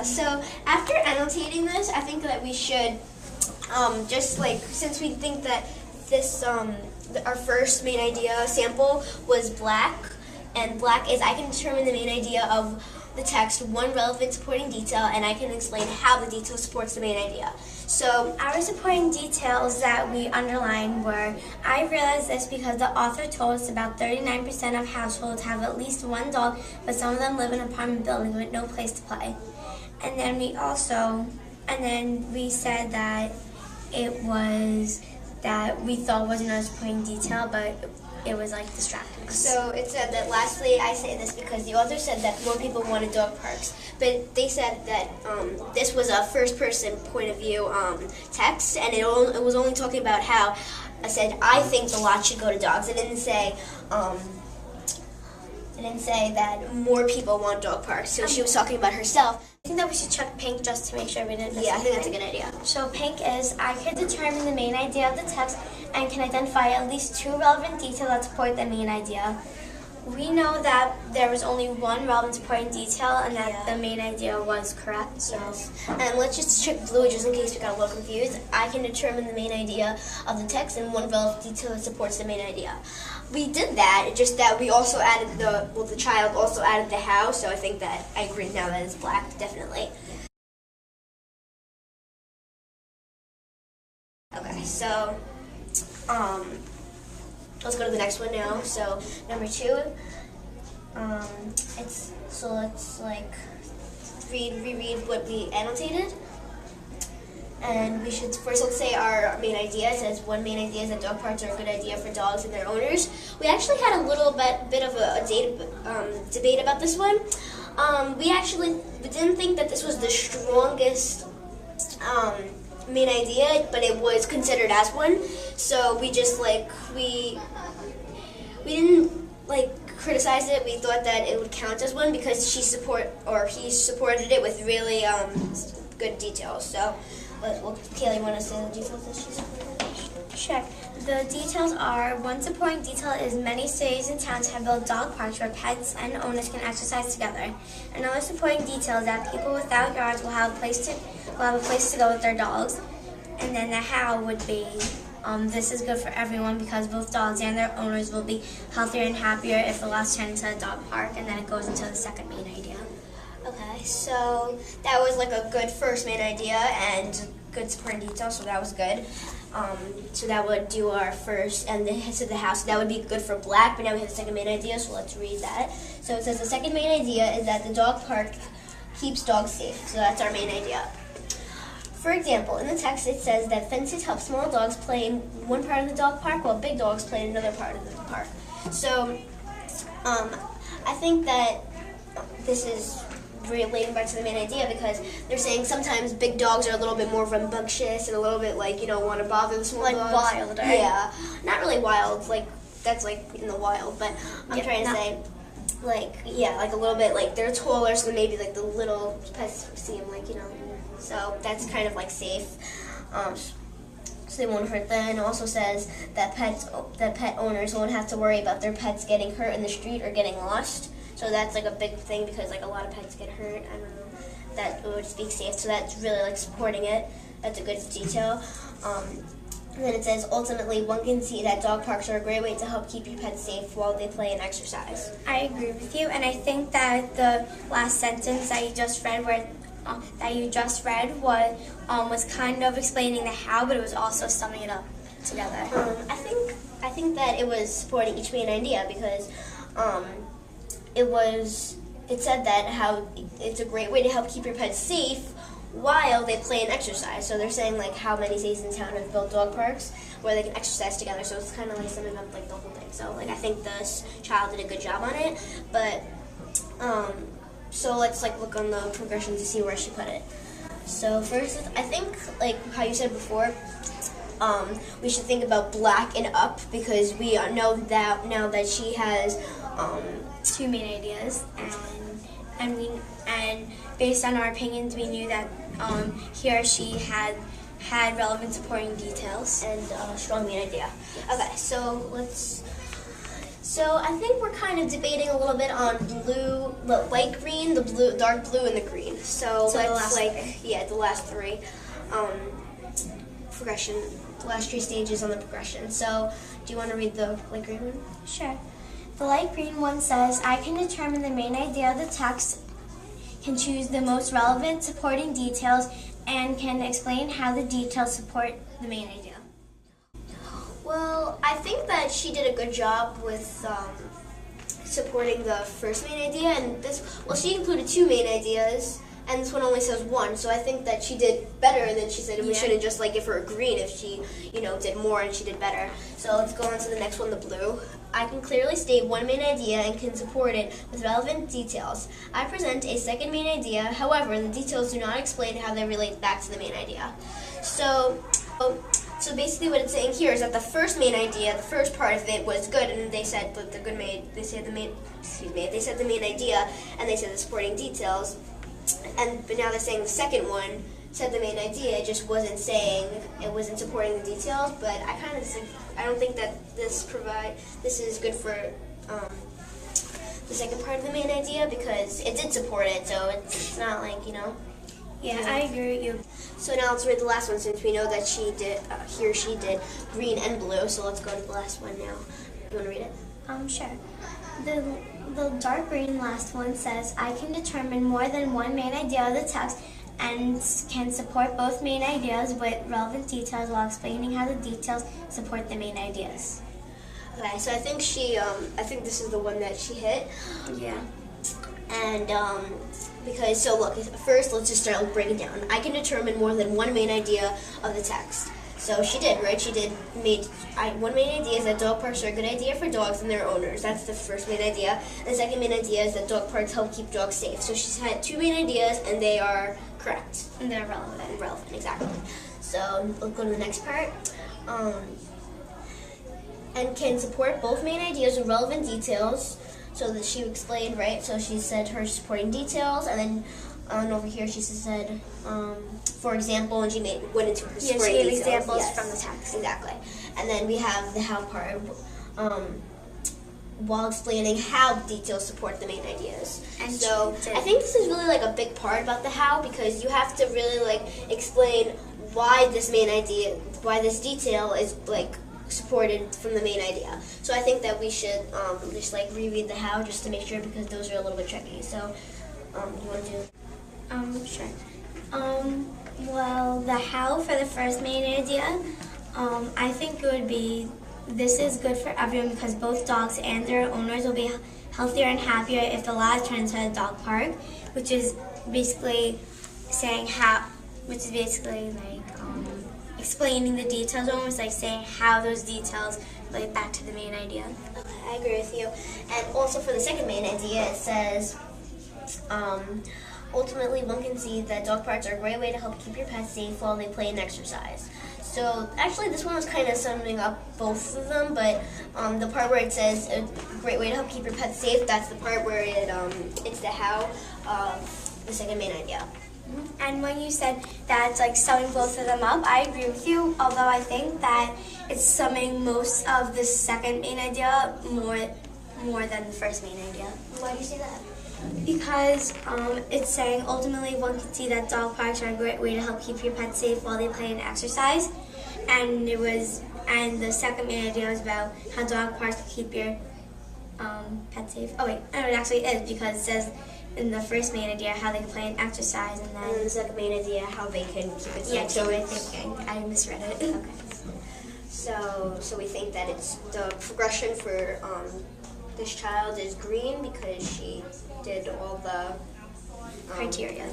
So after annotating this, I think that we should just like, since we think that this our first main idea sample was black, and black is I can determine the main idea of the text, one relevant supporting detail, and I can explain how the detail supports the main idea. So our supporting details that we underlined were, I realized this because the author told us about 39% of households have at least one dog, but some of them live in an apartment building with no place to play. And then we said that it was that we thought wasn't a supporting detail, but it was like distracting us. So it said that lastly, I say this because the author said that more people wanted dog parks, but they said that this was a first-person point of view text, and it was only talking about how I said I think the lot should go to dogs. It didn't say that more people want dog parks. So she was talking about herself. I think that we should check pink just to make sure we didn't miss Yeah, I think anything. that's a good idea. So pink is, I can determine the main idea of the text and can identify at least two relevant details that support the main idea. We know that there was only one relevant supporting detail and that the main idea was correct. So. Yes. And let's just check blue just in case we got a little confused. I can determine the main idea of the text and one relevant detail that supports the main idea. We did that, just that we also added the child also added the house, so I think that I agree now that it's black, definitely. Okay, so let's go to the next one now. So number 2, let's like reread what we annotated. And we should first, let's say our main idea. It says one main idea is that dog parks are a good idea for dogs and their owners. We actually had a little bit of a debate about this one. We didn't think that this was the strongest main idea, but it was considered as one. So we just we didn't criticize it. We thought that it would count as one because he supported it with really good details. So. Kaylee, want to say the details that she supported? Sure. The details are, one supporting detail is many cities and towns have built dog parks where pets and owners can exercise together. Another supporting detail is that people without yards will have a place to go with their dogs. And then the how would be, this is good for everyone because both dogs and their owners will be healthier and happier if allowed to attend to a dog park. And then it goes into the second main idea. Okay, so that was a good first main idea and good supporting detail, so that was good. So that would do our first, and the house, that would be good for black, but now we have the second main idea, so let's read that. So it says the second main idea is that the dog park keeps dogs safe, so that's our main idea. For example, in the text it says that fences help small dogs play in one part of the dog park while big dogs play in another part of the park. So I think that this is relating back to the main idea because they're saying sometimes big dogs are a little bit more rambunctious and a little bit want to bother the small dogs. Wild, right? Yeah, not really wild, that's in the wild, but I'm trying to say a little bit they're taller, so maybe the little pets see them so that's kind of safe. So they won't hurt them. It also says that pet owners won't have to worry about their pets getting hurt in the street or getting lost. So that's a big thing because a lot of pets get hurt. I don't know. That would speak safe. So that's really supporting it. That's a good detail. And then it says ultimately one can see that dog parks are a great way to help keep your pets safe while they play and exercise. I agree with you, and I think that the last sentence that you just read was kind of explaining the how, but it was also summing it up together. I think that it was supporting each main idea because it said that how it's a great way to help keep your pets safe while they play and exercise. So they're saying how many cities in town have built dog parks where they can exercise together. So it's kind of summing up the whole thing. So I think this child did a good job on it. But so let's look on the progression to see where she put it. So first, I think how you said before, we should think about black and up because we know that now that she has two main ideas, and based on our opinions, we knew that he or she had relevant supporting details and a strong main idea. Okay, so So I think we're kind of debating a little bit on blue, the light green, the blue, dark blue, and the green. So let's the last three progression, the last three stages on the progression. So do you want to read the light green one? Sure. The light green one says, I can determine the main idea of the text, can choose the most relevant supporting details, and can explain how the details support the main idea. Well, I think that she did a good job with supporting the first main idea, and she included two main ideas, and this one only says one, so I think that she did better, and then she said we shouldn't just give her a green if she, did more and she did better. So let's go on to the next one, the blue. I can clearly state one main idea and can support it with relevant details. I present a second main idea, however, the details do not explain how they relate back to the main idea. So basically what it's saying here is that the first main idea, the first part of it was good, and they said that they said the main idea, and they said the supporting details, but now they're saying the second one said the main idea, it just wasn't supporting the details, but I don't think that this is good for the second part of the main idea, because it did support it, so it's not Yeah, I agree with you. So now let's read the last one, since we know that she did green and blue, so let's go to the last one now. You want to read it? Sure. The dark green last one says, I can determine more than one main idea of the text and can support both main ideas with relevant details while explaining how the details support the main ideas. Okay, so I think this is the one that she hit. Yeah. And look, first let's just start breaking down. I can determine more than one main idea of the text. So she did, right? One main idea is that dog parks are a good idea for dogs and their owners. That's the first main idea. And the second main idea is that dog parks help keep dogs safe. So she's had two main ideas, and they are correct. And they're relevant. Relevant, exactly. So let's go to the next part. And can support both main ideas with relevant details. So that she explained, right? So she said her supporting details, and then over here she said, for example, and she went into her supporting details. She gave examples from the text. Exactly. And then we have the how part, while explaining how details support the main ideas. And so I think this is really a big part about the how, because you have to really explain why this detail is supported from the main idea. So I think that we should just reread the how just to make sure, because those are a little bit tricky. So you want to do? Sure. Well, the how for the first main idea, I think it would be, this is good for everyone because both dogs and their owners will be healthier and happier if the lad turns into a dog park, which is basically saying how, explaining the details, almost saying how those details relate back to the main idea. Okay, I agree with you. And also for the second main idea, it says, ultimately one can see that dog parks are a great way to help keep your pets safe while they play and exercise. So actually this one was kind of summing up both of them, but the part where it says a great way to help keep your pets safe, that's the part where it's the how of the second main idea. And when you said that it's summing both of them up, I agree with you, although I think that it's summing most of the second main idea more than the first main idea. Why do you say that? Because it's saying ultimately one can see that dog parks are a great way to help keep your pets safe while they play and exercise, and the second main idea was about how dog parks keep your pets safe. Oh wait, no, it actually is, because it says in the first main idea how they can play and exercise, and then the second main idea how they can keep it safe. Yeah, so I misread it. Okay. So we think that it's the progression for this child is green because she did all the criteria.